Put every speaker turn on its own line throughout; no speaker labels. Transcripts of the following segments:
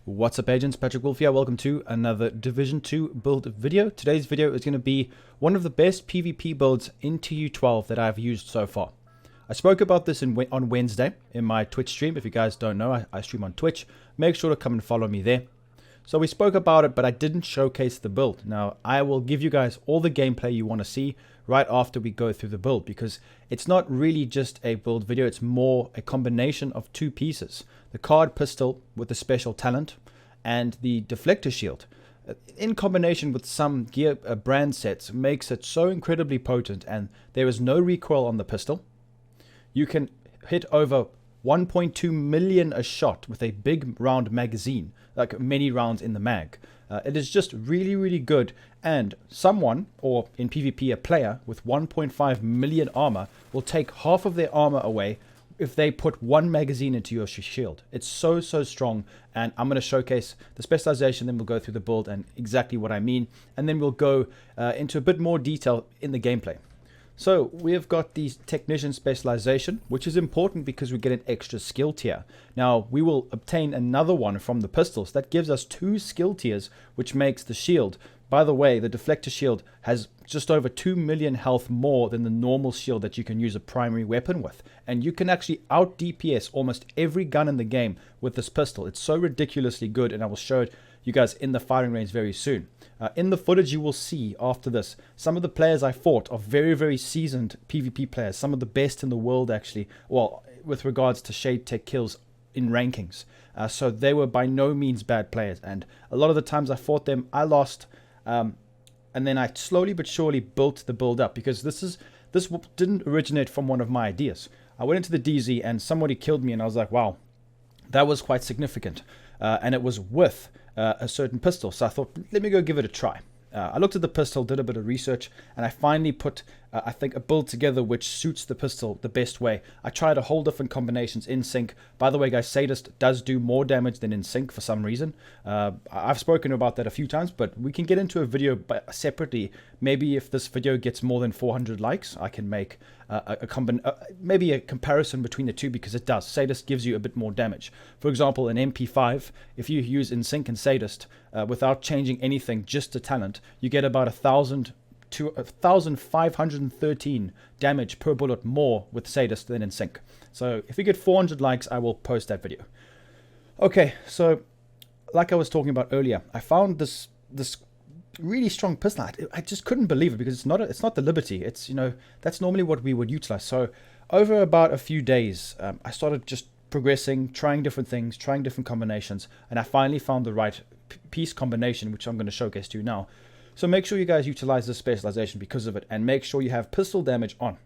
What's up, agents? Patrick Wolf here. Welcome to another Division 2 build video. Today's video is going to be one of the best PvP builds in TU12 that I've used so far. I spoke about this on Wednesday in my Twitch stream. If you guys don't know, I stream on Twitch. Make sure to come and follow me there. So we spoke about it, but I didn't showcase the build. Now, I will give you guys all the gameplay you want to see right after we go through the build, because it's not really just a build video. It's more a combination of two pieces. The card pistol with the special talent and the deflector shield in combination with some gear brand sets makes it so incredibly potent, and there is no recoil on the pistol. You can hit over 1.2 million a shot with a big round magazine, like many rounds in the mag. It is just really good, and someone, or in PvP a player, with 1.5 million armor will take half of their armor away if they put one magazine into your shield. It's so strong, and I'm going to showcase the specialization, then we'll go through the build and exactly what I mean, and then we'll go into a bit more detail in the gameplay. So we have got the technician specialization, which is important because we get an extra skill tier. Now we will obtain another one from the pistols. That gives us 2 skill tiers, which makes the shield. By the way, the deflector shield has just over 2 million health more than the normal shield that you can use a primary weapon with. And you can actually out DPS almost every gun in the game with this pistol. It's so ridiculously good, and I will show it you guys in the firing range very soon. In the footage you will see after this, some of the players I fought are very seasoned PvP players, some of the best in the world actually, well, with regards to Shade Tech kills in rankings. So they were by no means bad players, and a lot of the times I fought them, I lost, and then I slowly but surely built the build up, because this didn't originate from one of my ideas. I went into the DZ and somebody killed me, and I was like, wow, that was quite significant, and it was with a certain pistol. So I thought, let me go give it a try. I looked at the pistol, did a bit of research, and I finally put, I think, a build together which suits the pistol the best way. I tried a whole different combinations in sync. By the way, guys, Sadist does do more damage than in sync for some reason. I've spoken about that a few times, but we can get into a video separately. Maybe if this video gets more than 400 likes, I can make maybe a comparison between the two, because it does. Sadist gives you a bit more damage. For example, an MP5, if you use in sync and Sadist without changing anything, just the talent, you get about 1,000 to 1,513 damage per bullet more with Sadist than in sync. So if you get 400 likes, I will post that video. Okay, so like I was talking about earlier, I found this really strong pistol. I just couldn't believe it, because it's not the Liberty. It's, you know, that's normally what we would utilize. So over about a few days, I started just progressing, trying different things, trying different combinations, and I finally found the right piece combination, which I'm going to showcase to you now. So make sure you guys utilize this specialization because of it, and make sure you have pistol damage on.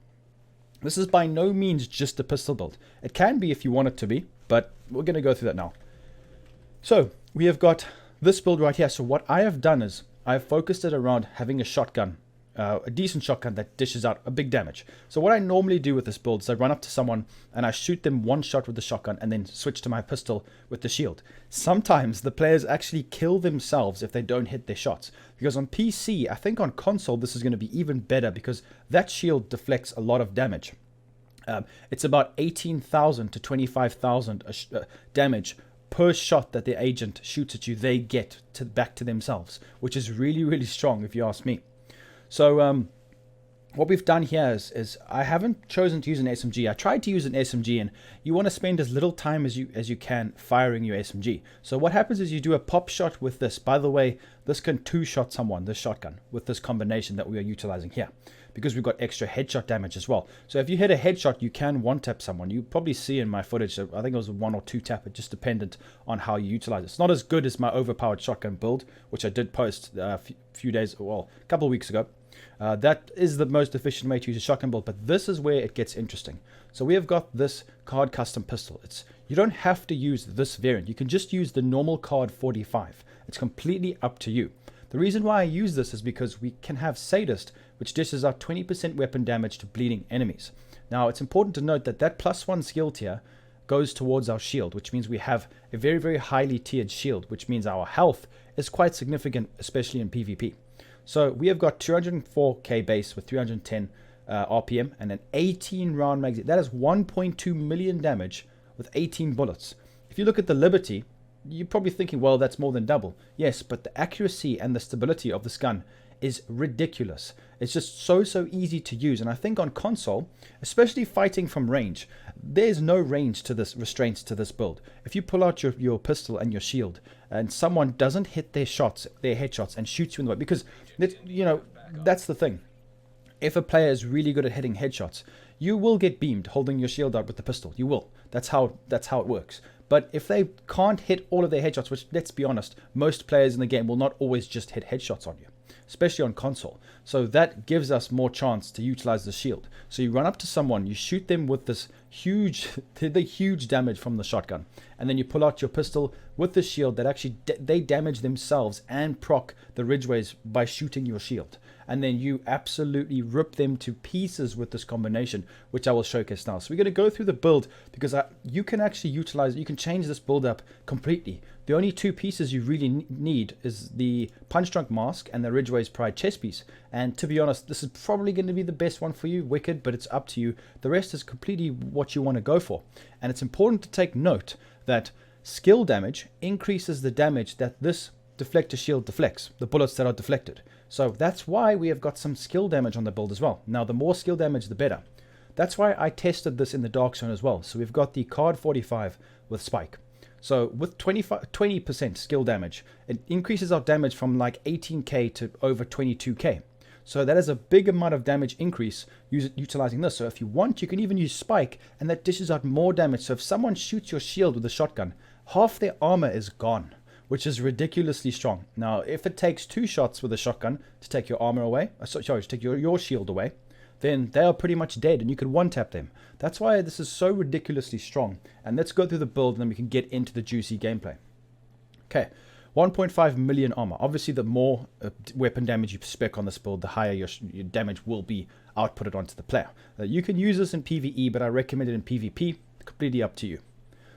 This is by no means just a pistol build. It can be if you want it to be, but we're going to go through that now. So we have got this build right here. So what I have done is I've focused it around having a shotgun, a decent shotgun that dishes out a big damage. So what I normally do with this build is I run up to someone and I shoot them one shot with the shotgun and then switch to my pistol with the shield. Sometimes the players actually kill themselves if they don't hit their shots, because on PC, I think on console, this is going to be even better, because that shield deflects a lot of damage. It's about 18,000 to 25,000 damage per shot that the agent shoots at you, they get back to themselves, which is really strong if you ask me. So what we've done here is I haven't chosen to use an SMG. I tried to use an SMG, and you want to spend as little time as you can firing your SMG. So what happens is you do a pop shot with this. By the way, this can 2-shot someone, this shotgun, with this combination that we are utilizing here, because we've got extra headshot damage as well. So if you hit a headshot, you can one-tap someone. You probably see in my footage, I think it was a 1 or 2 tap, it just dependent on how you utilize it. It's not as good as my overpowered shotgun build, which I did post a few days, well, a couple of weeks ago. That is the most efficient way to use a shotgun build, but this is where it gets interesting. So we have got this card custom pistol. You don't have to use this variant. You can just use the normal card 45. It's completely up to you. The reason why I use this is because we can have Sadist, which dishes out 20% weapon damage to bleeding enemies. Now, it's important to note that that +1 skill tier goes towards our shield, which means we have a very highly tiered shield, which means our health is quite significant, especially in PvP. So we have got 204k base with 310 RPM and an 18 round magazine. That is 1.2 million damage with 18 bullets. If you look at the Liberty, you're probably thinking, well, that's more than double. Yes, but the accuracy and the stability of this gun is ridiculous. It's just so easy to use. And I think on console, especially fighting from range, there's no range to this, restraints to this build. If you pull out your pistol and your shield and someone doesn't hit their headshots and shoots you in the way, because that's the thing. If a player is really good at hitting headshots, you will get beamed holding your shield out with the pistol. You will. That's how it works. But if they can't hit all of their headshots, which, let's be honest, most players in the game will not always just hit headshots on you, especially on console. So that gives us more chance to utilize the shield. So you run up to someone, you shoot them with this huge damage from the shotgun, and then you pull out your pistol with the shield that actually they damage themselves and proc the ridgeways by shooting your shield. And then you absolutely rip them to pieces with this combination, which I will showcase now. So we're going to go through the build because you can actually utilize, you can change this build up completely. The only two pieces you really need is the Punch Drunk Mask and the Ridgeway's Pride chest piece. And to be honest, this is probably going to be the best one for you, Wicked, but it's up to you. The rest is completely what you want to go for. And it's important to take note that skill damage increases the damage that this deflector shield deflects, the bullets that are deflected. So that's why we have got some skill damage on the build as well. Now, the more skill damage, the better. That's why I tested this in the Dark Zone as well. So we've got the Card 45 with Spike. So with 20% skill damage, it increases our damage from like 18k to over 22k. So that is a big amount of damage increase utilizing this. So if you want, you can even use Spike, and that dishes out more damage. So if someone shoots your shield with a shotgun, half their armor is gone, which is ridiculously strong. Now, if it takes 2 shots with a shotgun to take your armor away, to take your shield away, then they are pretty much dead and you can one-tap them. That's why this is so ridiculously strong. And let's go through the build and then we can get into the juicy gameplay. Okay, 1.5 million armor. Obviously, the more weapon damage you spec on this build, the higher your damage will be outputted onto the player. You can use this in PvE, but I recommend it in PvP. Completely up to you.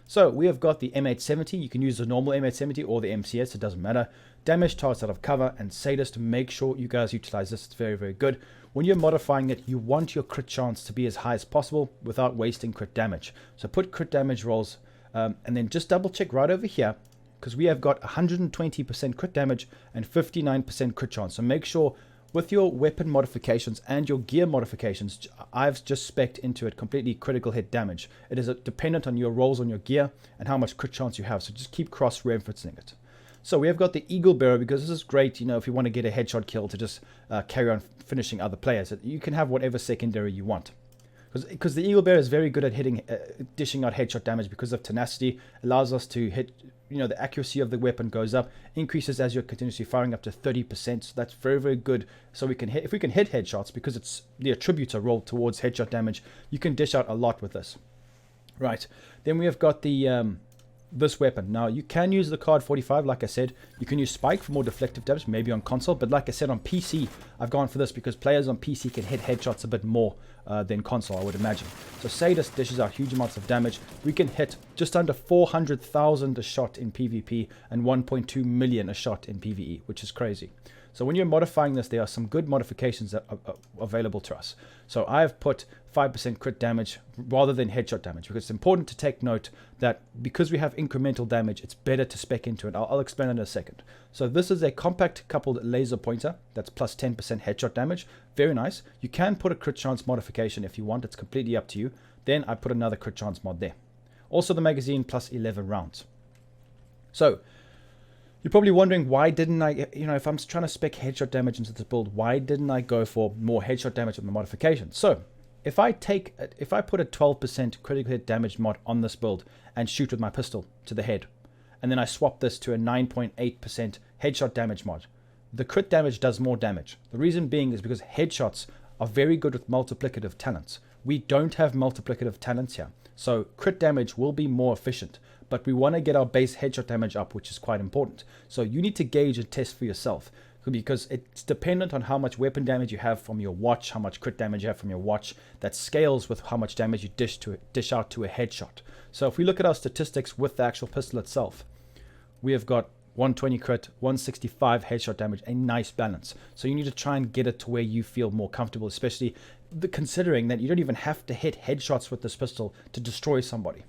So we have got the M870. You can use the normal M870 or the MCS, it doesn't matter. Damage targets out of cover and Sadist. Make sure you guys utilize this. It's very, very good. When you're modifying it, you want your crit chance to be as high as possible without wasting crit damage. So put crit damage rolls and then just double check right over here, because we have got 120% crit damage and 59% crit chance. So make sure with your weapon modifications and your gear modifications, I've just spec'd into it completely critical hit damage. It is dependent on your rolls on your gear and how much crit chance you have. So just keep cross-referencing it. So we have got the Eagle Bearer, because this is great, if you want to get a headshot kill to just carry on finishing other players. You can have whatever secondary you want. Because the Eagle Bearer is very good at dishing out headshot damage because of tenacity, allows us to hit, the accuracy of the weapon goes up, increases as you're continuously firing up to 30%. So that's very, very good. So we can hit, if we can hit headshots, because it's the attributes are rolled towards headshot damage, you can dish out a lot with this. Right. Then we have got the this weapon. Now you can use the Card 45, like I said. You can use Spike for more deflective damage, maybe on console, but like I said, on PC I've gone for this because players on PC can hit headshots a bit more than console, I would imagine. So Sadist dishes out huge amounts of damage. We can hit just under 400,000 a shot in PvP and 1.2 million a shot in PvE, which is crazy. So when you're modifying this, there are some good modifications that are available to us. So I have put 5% crit damage rather than headshot damage, because it's important to take note that because we have incremental damage, it's better to spec into it. I'll explain in a second. So this is a compact coupled laser pointer that's plus 10% headshot damage. Very nice. You can put a crit chance modification if you want. It's completely up to you. Then I put another crit chance mod there. Also the magazine plus 11 rounds. So you're probably wondering, why didn't I, if I'm trying to spec headshot damage into this build, why didn't I go for more headshot damage with the modification? So if I put a 12% critical hit damage mod on this build and shoot with my pistol to the head, and then I swap this to a 9.8% headshot damage mod, the crit damage does more damage. The reason being is because headshots are very good with multiplicative talents. We don't have multiplicative talents here, so crit damage will be more efficient. But we want to get our base headshot damage up, which is quite important. So you need to gauge and test for yourself, because it's dependent on how much weapon damage you have from your watch, how much crit damage you have from your watch. That scales with how much damage you dish out to a headshot. So if we look at our statistics with the actual pistol itself, we have got 120 crit, 165 headshot damage, a nice balance. So you need to try and get it to where you feel more comfortable, especially considering that you don't even have to hit headshots with this pistol to destroy somebody.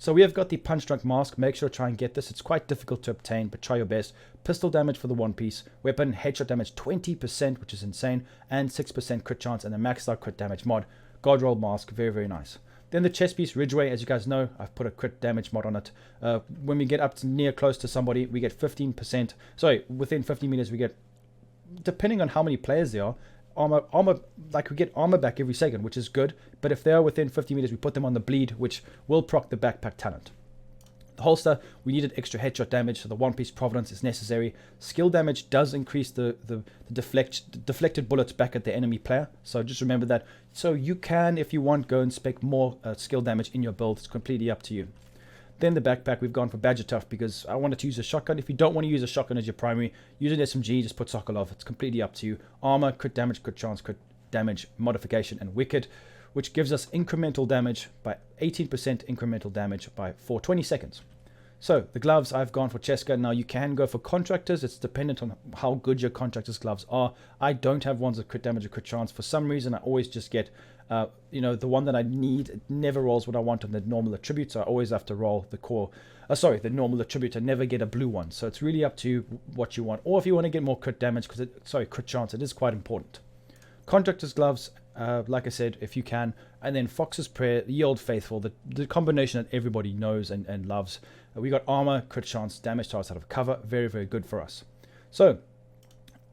So we have got the punch drunk mask. Make sure to try and get this. It's quite difficult to obtain, but try your best. Pistol damage for the one piece. Weapon headshot damage 20%, which is insane, and 6% crit chance, and a maxed out crit damage mod. Guard roll mask, very, very nice. Then the chest piece Ridgeway, as you guys know, I've put a crit damage mod on it. When we get up to near close to somebody, we get 15%. Sorry, within 50 meters, we get, depending on how many players there are, armor, like we get armor back every second, which is good. But if they are within 50 meters, we put them on the bleed, which will proc the backpack talent. The holster, we needed extra headshot damage, so the one piece providence is necessary. Skill damage does increase the deflected bullets back at the enemy player, so just remember that. So you can, if you want, go and spec more skill damage in your build. It's completely up to you. Then the backpack, we've gone for Badger Tough because I wanted to use a shotgun. If you don't want to use a shotgun as your primary, use an SMG, just put Sokolov. It's completely up to you. Armor, crit damage, crit chance, crit damage, modification, and wicked, which gives us incremental damage by 18% incremental damage for 20 seconds. So the gloves, I've gone for Cheska. Now you can go for contractors. It's dependent on how good your contractors gloves are. I don't have ones with crit damage or crit chance. For some reason, I always just get, the one that I need. It never rolls what I want on the normal attribute. So I always have to roll the core, the normal attribute. I never get a blue one. So it's really up to you what you want. Or if you want to get more crit damage, crit chance, it is quite important. Contractor's gloves, like I said, if you can. And then Fox's Prayer, Ye Old Faithful, the combination that everybody knows and loves. We got armor, crit chance, damage to us out of cover. Very, very good for us. So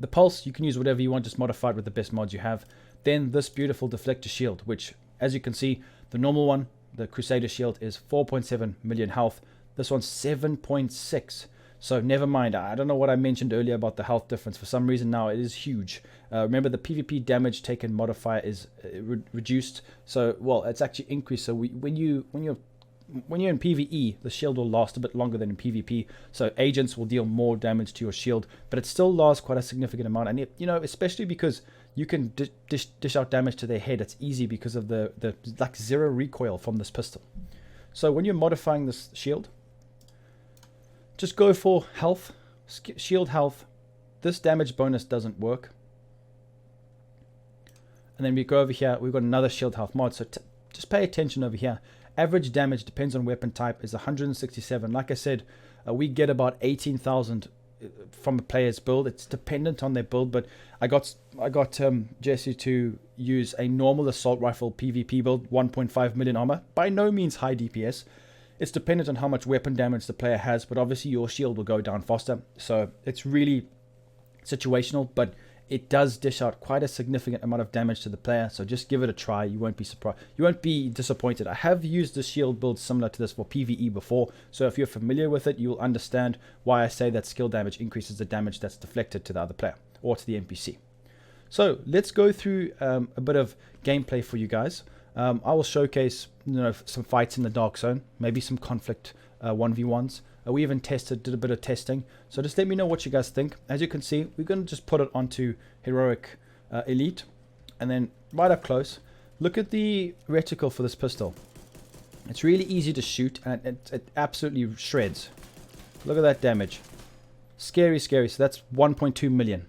the pulse, you can use whatever you want, just modify it with the best mods you have. Then this beautiful deflector shield, which, as you can see, the normal one, the Crusader shield, is 4.7 million health. This one's 7.6. So never mind. I don't know what I mentioned earlier about the health difference. For some reason now it is huge. Remember, the PvP damage taken modifier is reduced. So, well, it's actually increased. So when you're in PvE, the shield will last a bit longer than in PvP. So agents will deal more damage to your shield, but it still lasts quite a significant amount. And especially because you can dish out damage to their head. It's easy because of the like zero recoil from this pistol. So when you're modifying this shield, just go for health, shield health. This damage bonus doesn't work. And then we go over here, we've got another shield health mod. So just pay attention over here. Average damage, depends on weapon type, is 167. Like I said, we get about 18,000 from a player's build. It's dependent on their build, but I got Jesse to use a normal assault rifle PvP build, 1.5 million armor. By no means high DPS. It's dependent on how much weapon damage the player has, but obviously your shield will go down faster. So it's really situational, but it does dish out quite a significant amount of damage to the player. So just give it a try. You won't be surprised. You won't be disappointed. I have used the shield build similar to this for PvE before. So if you're familiar with it, you'll understand why I say that skill damage increases the damage that's deflected to the other player or to the NPC. So let's go through a bit of gameplay for you guys. I will showcase some fights in the Dark Zone, maybe some conflict 1v1s. We even did a bit of testing. So just let me know what you guys think. As you can see, we're going to just put it onto Heroic Elite. And then right up close, look at the reticle for this pistol. It's really easy to shoot and it absolutely shreds. Look at that damage. Scary, scary. So that's 1.2 million.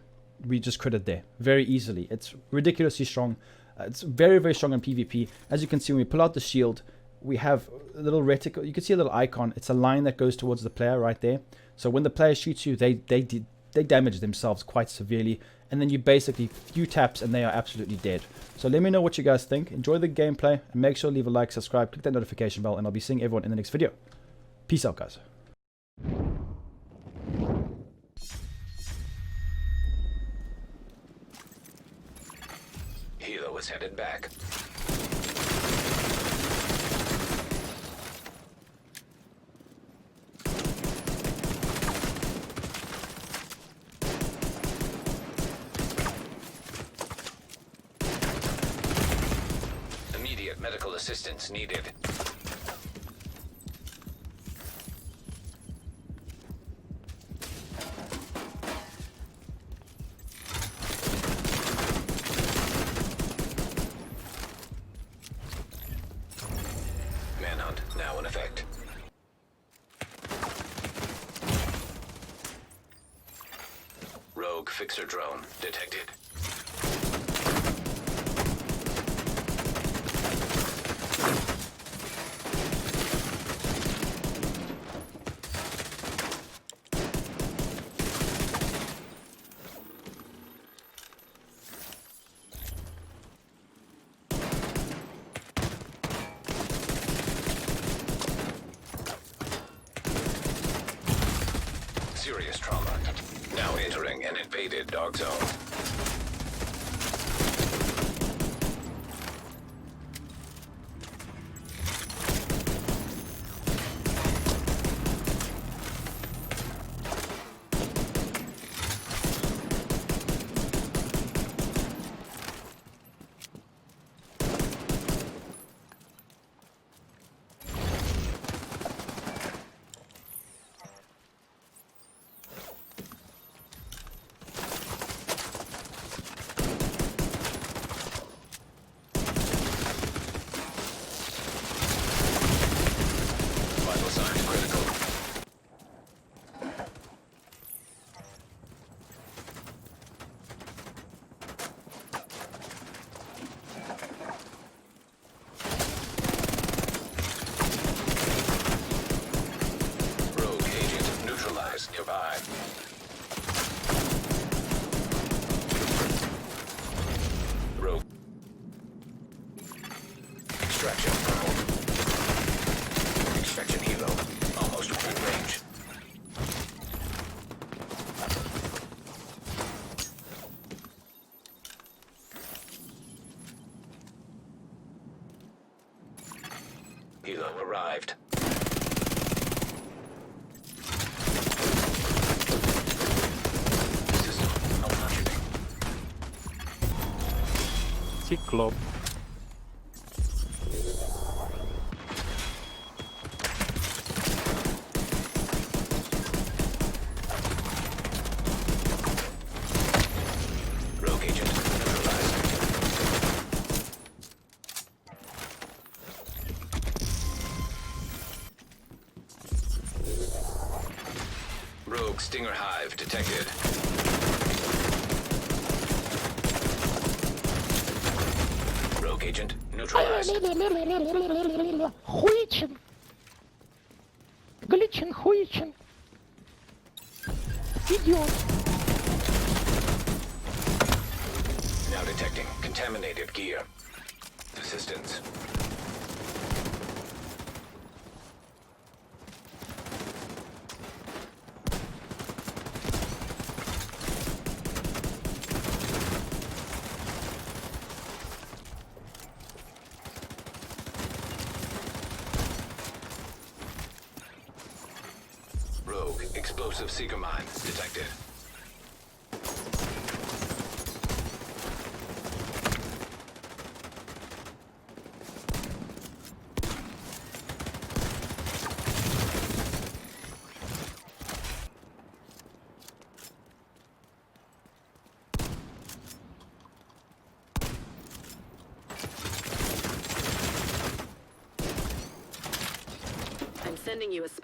We just critted there very easily. It's ridiculously strong. It's very, very strong on PvP. As you can see, when we pull out the shield, we have a little reticle. You can see a little icon. It's a line that goes towards the player right there. So when the player shoots you, they damage themselves quite severely. And then you basically, few taps and they are absolutely dead. So let me know what you guys think. Enjoy the gameplay and make sure to leave a like, subscribe, click that notification bell, and I'll be seeing everyone in the next video. Peace out, guys.
Hilo is headed back. Immediate medical assistance needed. Manhunt now in effect. Rogue fixer drone detected. serious trauma. Now entering an invaded dog zone. Vital signs critical. Rogue agent neutralized nearby. Rogue. Extraction funnel. Extraction helo. Almost within range. Helo arrived. System malfunctioning.
Cyclop.
Rogue agent neutralized. Rogue Stinger Hive detected. Rogue agent neutralized.
Хуичин. Гличин, хуичин. Идиот.
Now detecting contaminated gear. Assistance. Rogue explosive seeker mine detected.
I'm sending you a special